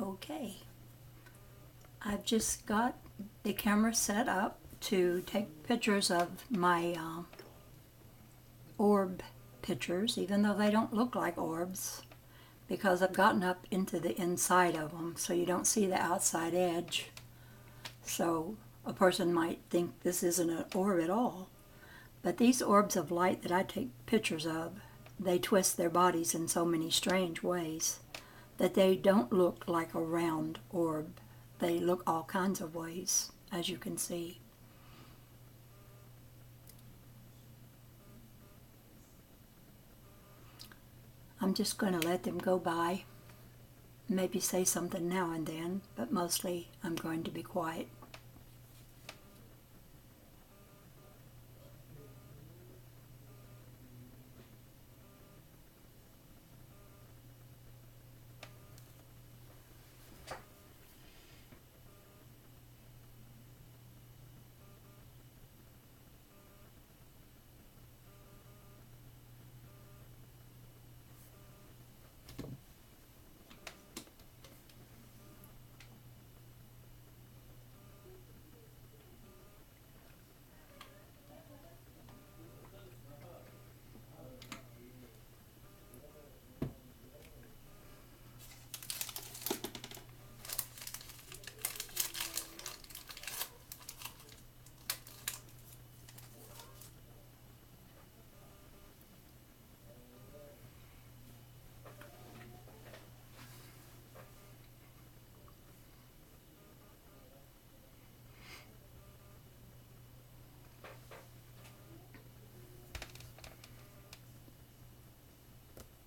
Okay, I've just got the camera set up to take pictures of my orb pictures, even though they don't look like orbs, because I've gotten up into the inside of them so you don't see the outside edge. So a person might think this isn't an orb at all. But these orbs of light that I take pictures of, they twist their bodies in so many strange ways that they don't look like a round orb. They look all kinds of ways, as you can see. I'm just going to let them go by, maybe say something now and then, but mostly I'm going to be quiet.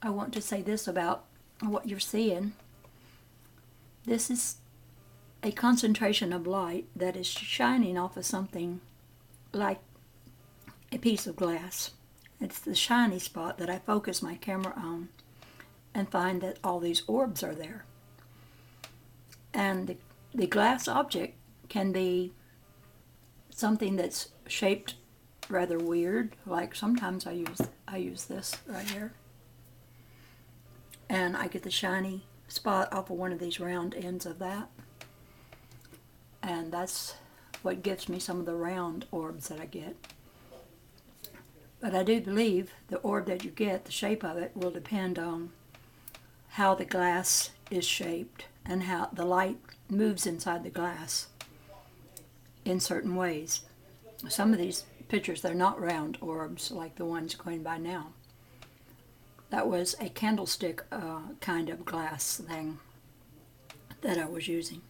I want to say this about what you're seeing. This is a concentration of light that is shining off of something like a piece of glass. It's the shiny spot that I focus my camera on and find that all these orbs are there. And the glass object can be something that's shaped rather weird, like sometimes I use this right here. And I get the shiny spot off of one of these round ends of that. And that's what gives me some of the round orbs that I get. But I do believe the orb that you get, the shape of it, will depend on how the glass is shaped and how the light moves inside the glass in certain ways. Some of these pictures, they're not round orbs like the ones going by now. That was a candlestick kind of glass thing that I was using.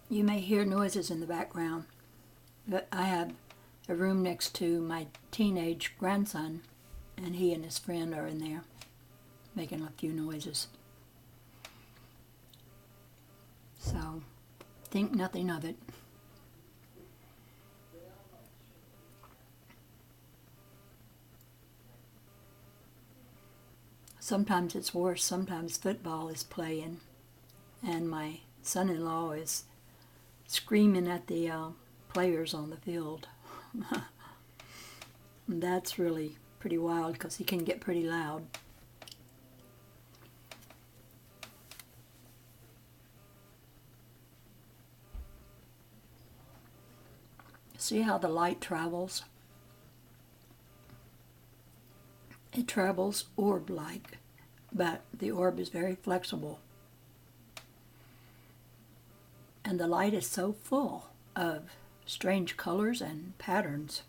You may hear noises in the background, but I have a room next to my teenage grandson, and he and his friend are in there making a few noises. So, think nothing of it. Sometimes it's worse. Sometimes football is playing, and my son-in-law is screaming at the players on the field. And that's really pretty wild because he can get pretty loud. See how the light travels? It travels orb-like, but the orb is very flexible. And the light is so full of strange colors and patterns.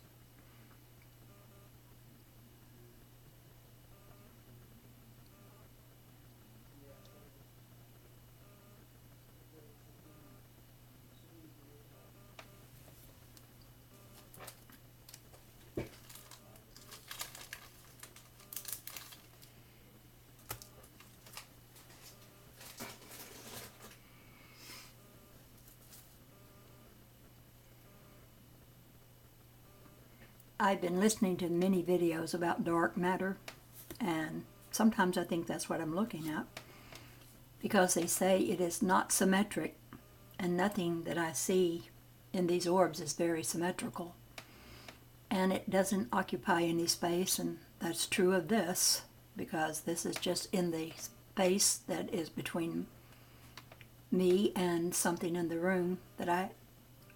I've been listening to many videos about dark matter, and sometimes I think that's what I'm looking at, because they say it is not symmetric, and nothing that I see in these orbs is very symmetrical. And it doesn't occupy any space, and that's true of this, because this is just in the space that is between me and something in the room that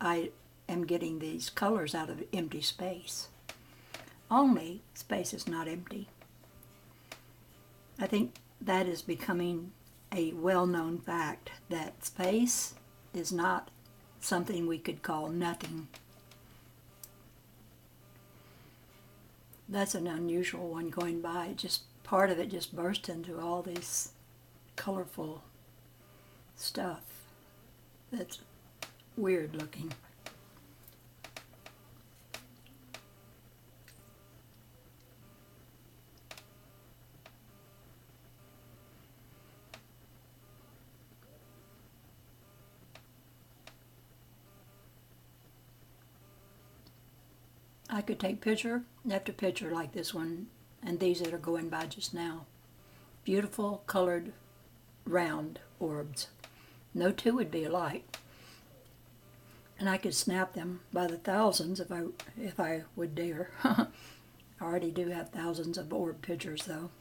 I am getting these colors out of empty space. Only space is not empty. I think that is becoming a well-known fact, that space is not something we could call nothing. That's an unusual one going by. Just part of it just burst into all this colorful stuff that's weird looking. I could take picture after picture like this one and these that are going by just now. Beautiful colored round orbs. No two would be alike. And I could snap them by the thousands if I would dare. I already do have thousands of orb pictures though.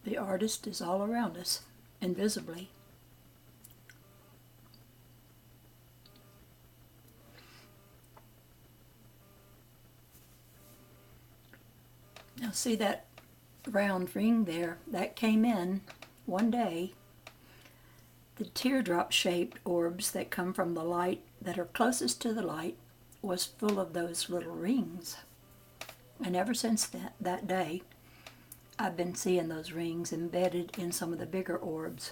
The artist is all around us, invisibly. Now see that round ring there? That came in one day. The teardrop-shaped orbs that come from the light, that are closest to the light, was full of those little rings. And ever since that day, I've been seeing those rings embedded in some of the bigger orbs.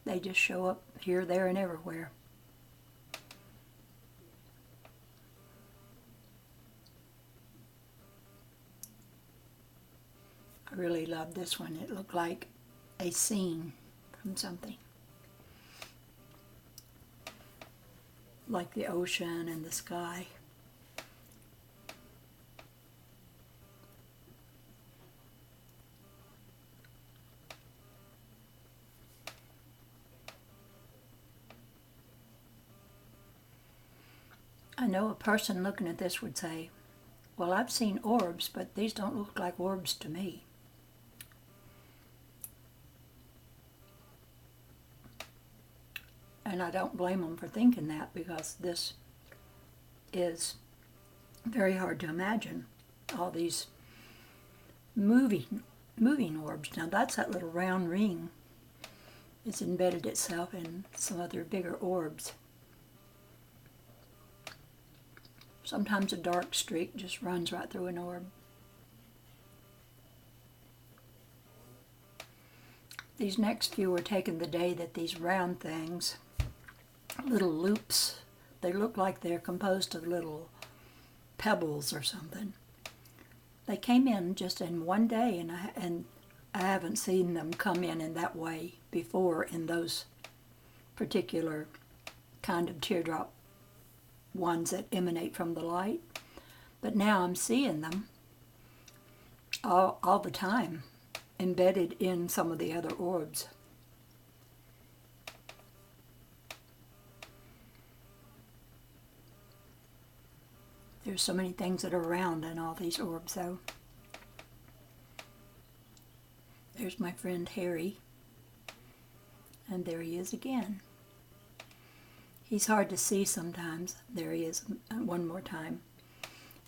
They just show up here, there, and everywhere. I really love this one. It looked like a scene from something. Like the ocean and the sky. I know a person looking at this would say, well, I've seen orbs, but these don't look like orbs to me. And I don't blame them for thinking that, because this is very hard to imagine. All these moving orbs. Now that's that little round ring. It's embedded itself in some other bigger orbs. Sometimes a dark streak just runs right through an orb. These next few were taken the day that these round things, little loops, they look like they're composed of little pebbles or something. They came in just in one day, and I haven't seen them come in that way before, in those particular kind of teardrop ones that emanate from the light. But now I'm seeing them all the time, embedded in some of the other orbs. There's so many things that are around in all these orbs though. There's my friend Harry, and there he is again. He's hard to see sometimes. There he is one more time.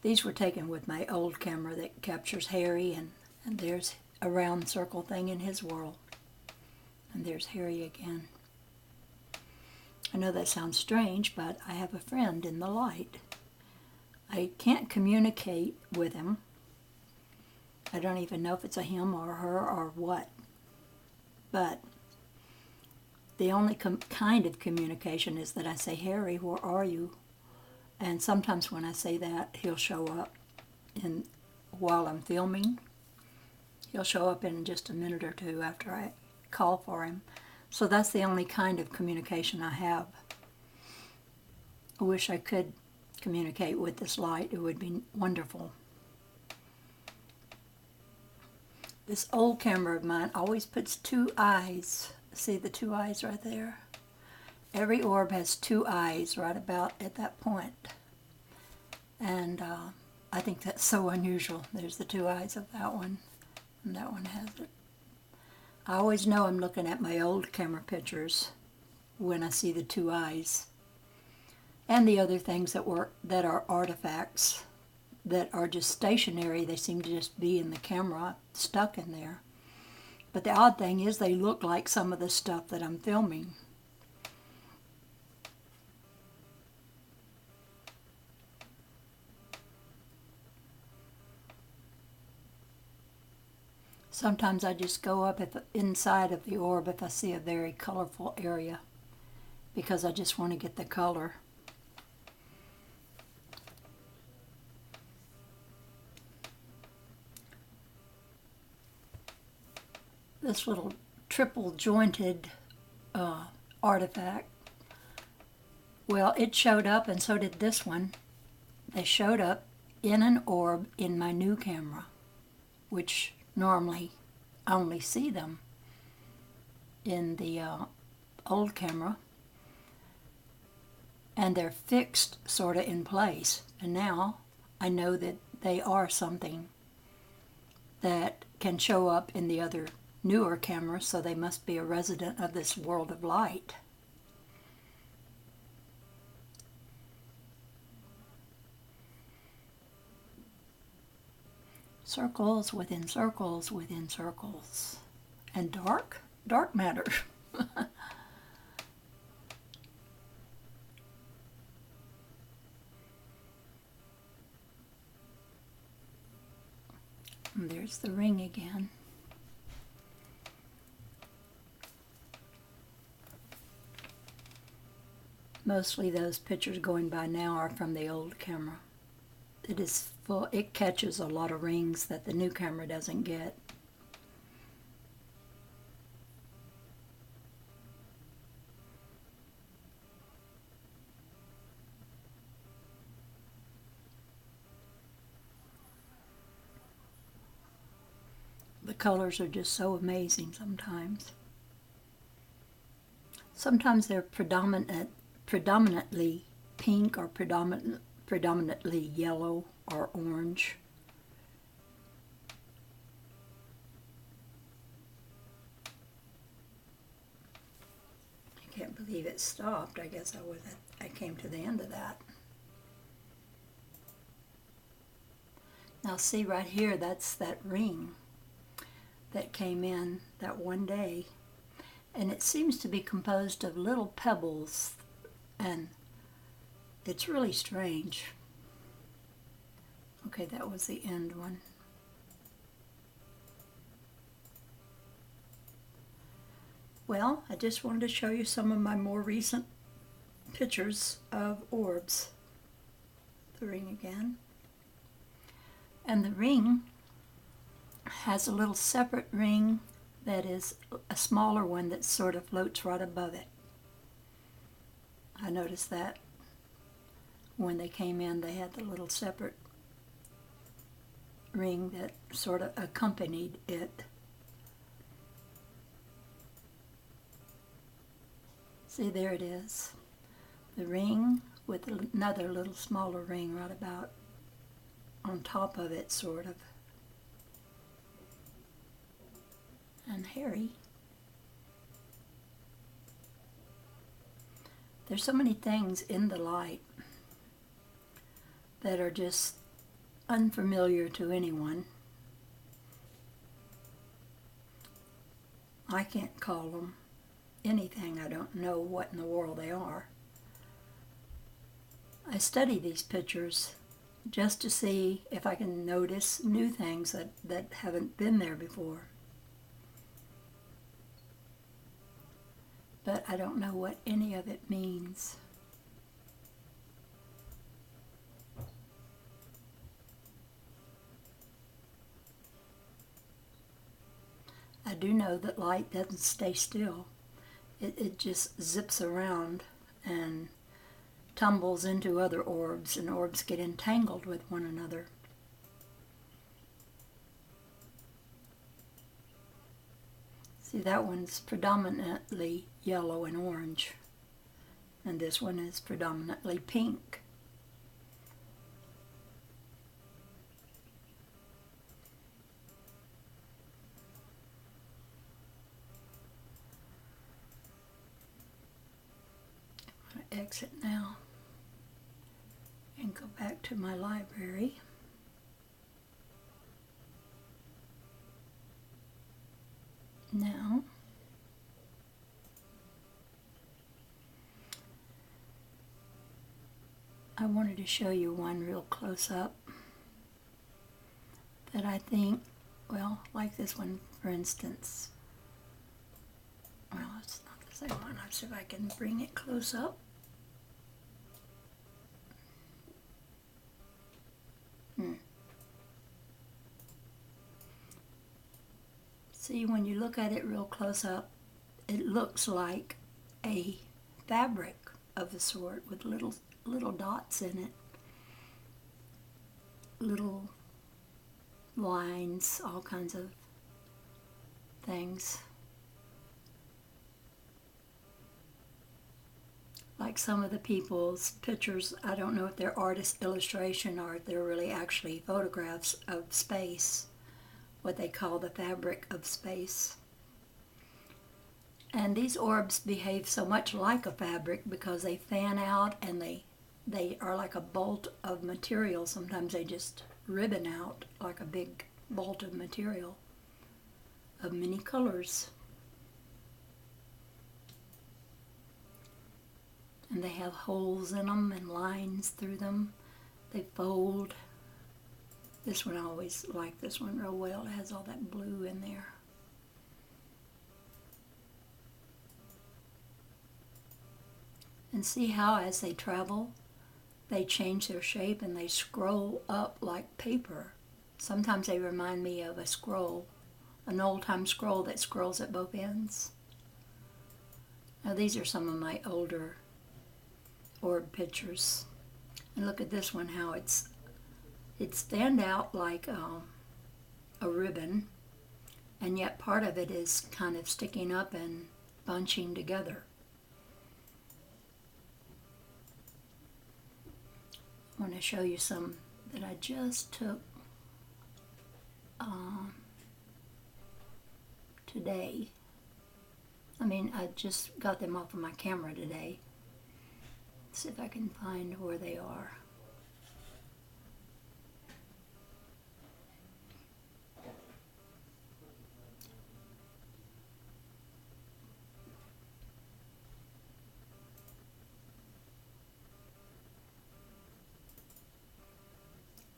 These were taken with my old camera that captures Harry, and there's a round circle thing in his world. And there's Harry again. I know that sounds strange, but I have a friend in the light. I can't communicate with him. I don't even know if it's a him or her or what. But the only kind of communication is that I say, Harry, where are you? And sometimes when I say that, he'll show up while I'm filming. He'll show up in just a minute or two after I call for him. So that's the only kind of communication I have. I wish I could communicate with this light. It would be wonderful. This old camera of mine always puts two eyes. See the two eyes right there? Every orb has two eyes right about at that point. And I think that's so unusual. There's the two eyes of that one, and that one has it. I always know I'm looking at my old camera pictures when I see the two eyes. And the other things that are artifacts that are just stationary. They seem to just be in the camera, stuck in there. But the odd thing is they look like some of the stuff that I'm filming. Sometimes I just go up inside of the orb if I see a very colorful area, because I just want to get the color. This little triple jointed artifact, well, it showed up, and so did this one. They showed up in an orb in my new camera, which normally I only see them in the old camera, and they're fixed sort of in place. And now I know that they are something that can show up in the other newer cameras, so they must be a resident of this world of light. Circles within circles within circles. And dark matter. And there's the ring again. Mostly those pictures going by now are from the old camera. It is full, it catches a lot of rings that the new camera doesn't get. The colors are just so amazing sometimes. Sometimes they're predominantly pink or predominantly yellow or orange. I can't believe it stopped. I guess I came to the end of that. Now see right here, that's that ring that came in that one day. And it seems to be composed of little pebbles, and it's really strange. Okay, that was the end one. Well, I just wanted to show you some of my more recent pictures of orbs. The ring again. And the ring has a little separate ring that is a smaller one that sort of floats right above it. I noticed that when they came in, they had the little separate ring that sort of accompanied it. See, there it is. The ring with another little smaller ring right about on top of it, sort of. And hairy. There's so many things in the light that are just unfamiliar to anyone. I can't call them anything. I don't know what in the world they are. I study these pictures just to see if I can notice new things that haven't been there before. But I don't know what any of it means. I do know that light doesn't stay still. It just zips around and tumbles into other orbs, and orbs get entangled with one another. See, that one's predominantly yellow and orange, and this one is predominantly pink. I'm going to exit now and go back to my library. Now, I wanted to show you one real close up that I think, well, like this one for instance. Well, it's not the same one. I'll see if I can bring it close up. See, when you look at it real close up, it looks like a fabric of a sort with little dots in it, little lines, all kinds of things. Like some of the people's pictures, I don't know if they're artist illustration or if they're really actually photographs of space, what they call the fabric of space. And these orbs behave so much like a fabric because they fan out and they are like a bolt of material. Sometimes they just ribbon out like a big bolt of material of many colors. And they have holes in them and lines through them. They fold. This one, I always like this one real well. It has all that blue in there. And see how as they travel, they change their shape and they scroll up like paper. Sometimes they remind me of a scroll, an old-time scroll that scrolls at both ends. Now these are some of my older orb pictures. And look at this one, how it stand out like a ribbon, and yet part of it is kind of sticking up and bunching together. I want to show you some that I just took today. I just got them off of my camera today. Let's see if I can find where they are.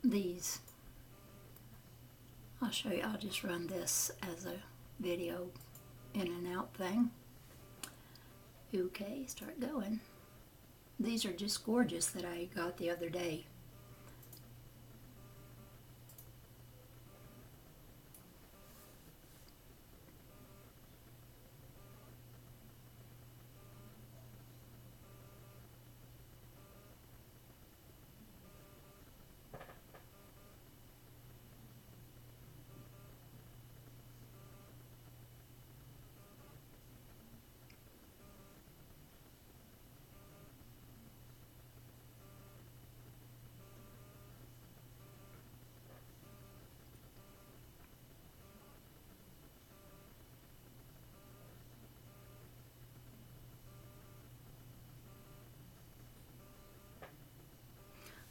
These, I'll show you. I'll just run this as a video in and out thing. Okay, start going. These are just gorgeous that I got the other day.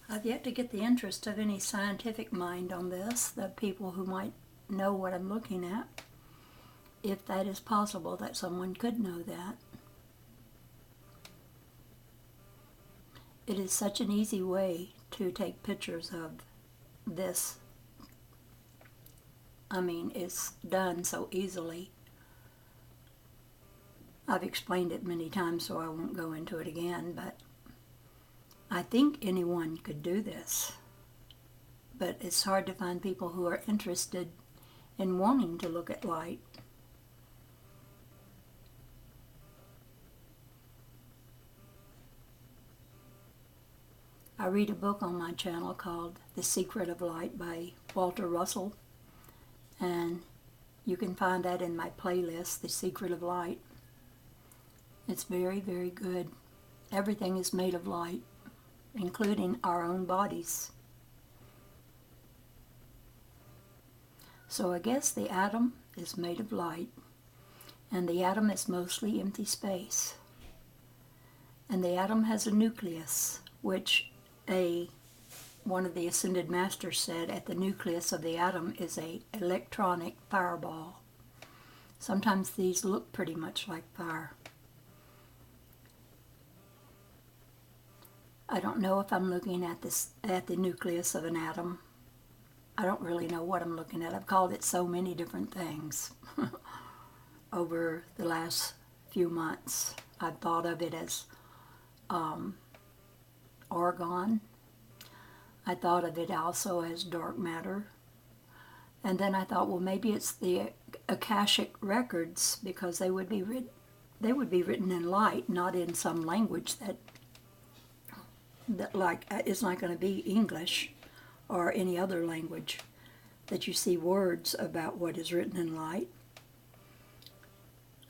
I've yet to get the interest of any scientific mind on this, the people who might know what I'm looking at, if that is possible that someone could know that. It is such an easy way to take pictures of this. It's done so easily. I've explained it many times, so I won't go into it again, but I think anyone could do this. But it's hard to find people who are interested in wanting to look at light I read a book on my channel called The Secret of Light by Walter Russell, and you can find that in my playlist, The Secret of Light. It's very, very good. Everything is made of light, including our own bodies. So I guess the atom is made of light, and the atom is mostly empty space. And the atom has a nucleus, which one of the Ascended Masters said at the nucleus of the atom is an electronic fireball. Sometimes these look pretty much like fire. I don't know if I'm looking at the nucleus of an atom. I don't really know what I'm looking at. I've called it so many different things over the last few months. I've thought of it as orgone. I thought of it also as dark matter. And then I thought, well, maybe it's the Akashic records, because they would be written in light, not in some language that like it's not going to be English or any other language that you see words about what is written in light.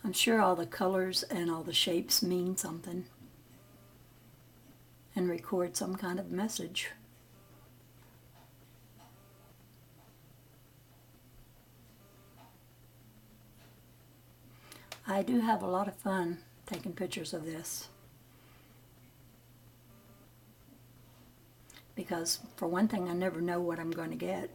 I'm sure all the colors and all the shapes mean something and record some kind of message. I do have a lot of fun taking pictures of this, because for one thing, I never know what I'm going to get.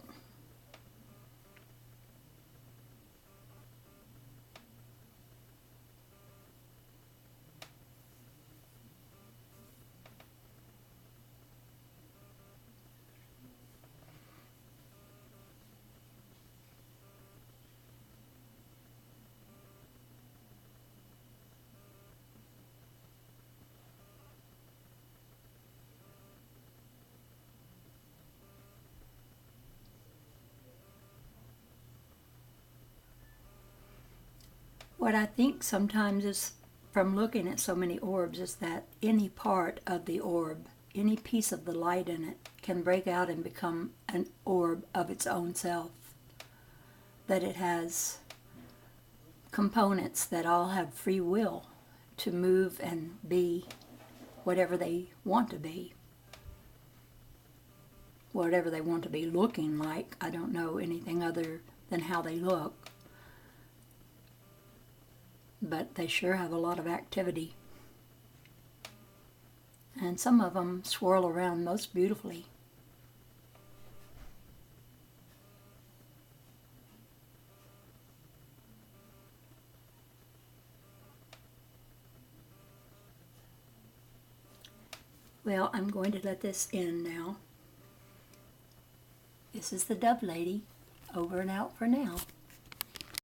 What I think sometimes is, from looking at so many orbs, is that any part of the orb, any piece of the light in it, can break out and become an orb of its own self. That it has components that all have free will to move and be whatever they want to be. Whatever they want to be looking like. I don't know anything other than how they look. But they sure have a lot of activity. And some of them swirl around most beautifully. Well, I'm going to let this end now. This is the Dove Lady, over and out for now.